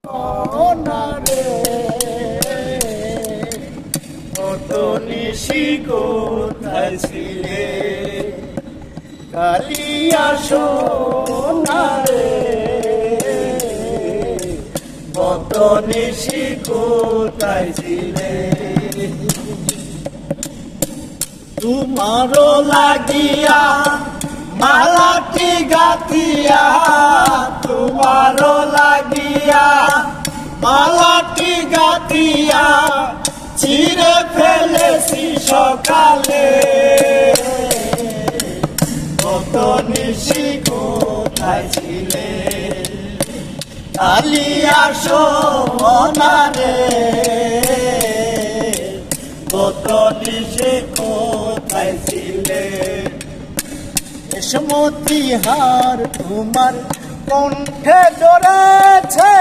রে কত নিশি কোথায় ছিলে কালিয়া সোনা রে কত নিশি কোথায় ছিলে তোমারও লাগিয়া মালাটি গাতিয়া তোমারও লাগিয়া মালাটি গাতিয়া চিরে ফেলেছি সকালে কত নিশি কোথায় ছিলে কালিয়া সোনা রে কত নিশি কোথায় ছিলে মতিহার তোমার কণ্ঠে জড়েছে